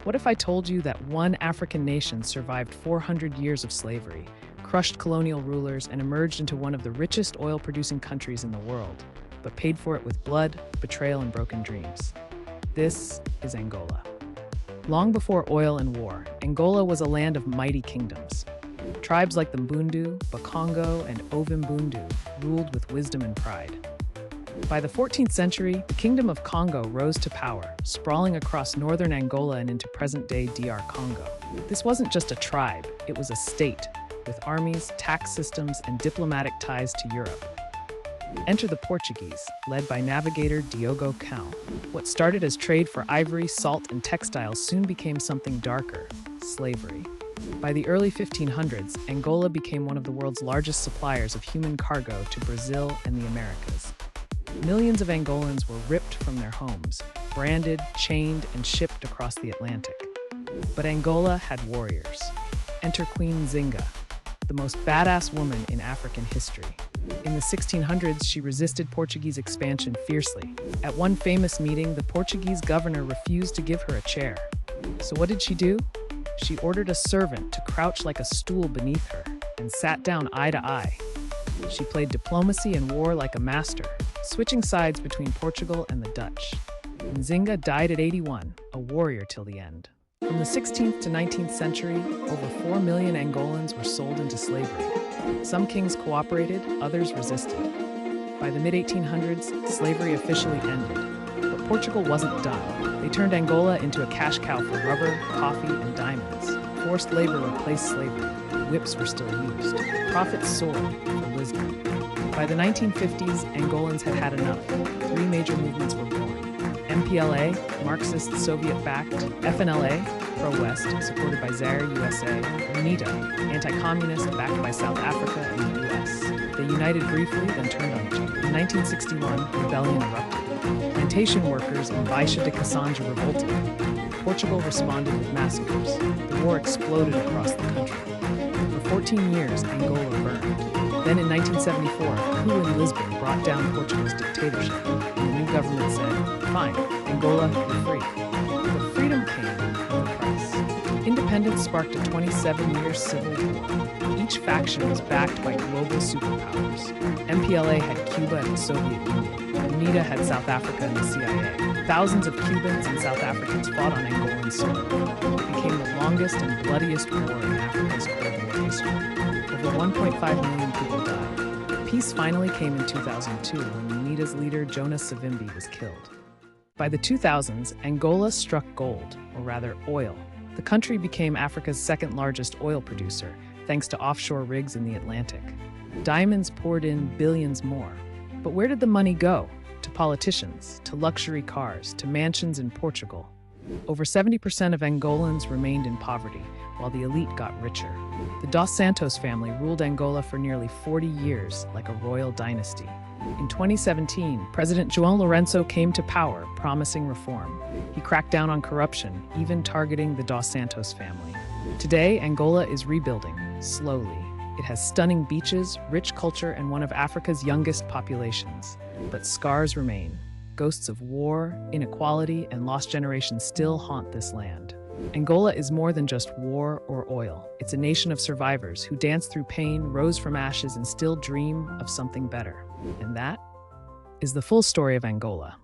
What if I told you that one African nation survived 400 years of slavery, crushed colonial rulers, and emerged into one of the richest oil-producing countries in the world, but paid for it with blood, betrayal, and broken dreams? This is Angola. Long before oil and war, Angola was a land of mighty kingdoms. Tribes like the Mbundu, Bakongo, and Ovimbundu ruled with wisdom and pride. By the 14th century, the Kingdom of Congo rose to power, sprawling across northern Angola and into present-day DR Congo. This wasn't just a tribe, it was a state, with armies, tax systems, and diplomatic ties to Europe. Enter the Portuguese, led by navigator Diogo Cao. What started as trade for ivory, salt, and textiles soon became something darker: slavery. By the early 1500s, Angola became one of the world's largest suppliers of human cargo to Brazil and the Americas. Millions of Angolans were ripped from their homes, branded, chained, and shipped across the Atlantic. But Angola had warriors. Enter Queen Zinga, the most badass woman in African history. In the 1600s, she resisted Portuguese expansion fiercely. At one famous meeting, the Portuguese governor refused to give her a chair. So what did she do? She ordered a servant to crouch like a stool beneath her and sat down eye to eye. She played diplomacy and war like a master, switching sides between Portugal and the Dutch. Nzinga died at 81, a warrior till the end. From the 16th to 19th century, over 4 million Angolans were sold into slavery. Some kings cooperated, others resisted. By the mid-1800s, slavery officially ended. But Portugal wasn't done. They turned Angola into a cash cow for rubber, coffee, and diamonds. Forced labor replaced slavery. Whips were still used. Profits soared for Lisbon. By the 1950s, Angolans had had enough. Three major movements were born: MPLA, Marxist Soviet-backed; FNLA, pro-West, supported by Zaire, USA; UNITA, anti-communist, backed by South Africa and the US. They united briefly, then turned on each other. In 1961, rebellion erupted. Plantation workers in Baixa de Cassandra revolted. Portugal responded with massacres. The war exploded across the country. For 14 years, Angola burned. Then in 1974, a coup in Lisbon brought down Portugal's dictatorship, and the new government said, "Fine, Angola, you're free." But freedom came with a price. Independence sparked a 27-year civil war. Each faction was backed by global superpowers. MPLA had Cuba and the Soviet Union. UNITA had South Africa and the CIA. Thousands of Cubans and South Africans fought on Angolan soil. It became the longest and bloodiest war in Africa's Cold War history. Over 1.5 million people died. Peace finally came in 2002 when UNITA's leader Jonas Savimbi was killed. By the 2000s, Angola struck gold, or rather oil. The country became Africa's second-largest oil producer, thanks to offshore rigs in the Atlantic. Diamonds poured in billions more. But where did the money go? To politicians, to luxury cars, to mansions in Portugal. Over 70% of Angolans remained in poverty, while the elite got richer. The Dos Santos family ruled Angola for nearly 40 years, like a royal dynasty. In 2017, President João Lourenço came to power, promising reform. He cracked down on corruption, even targeting the Dos Santos family. Today, Angola is rebuilding, slowly. It has stunning beaches, rich culture, and one of Africa's youngest populations. But scars remain. Ghosts of war, inequality, and lost generations still haunt this land. Angola is more than just war or oil. It's a nation of survivors who dance through pain, rose from ashes, and still dream of something better. And that is the full story of Angola.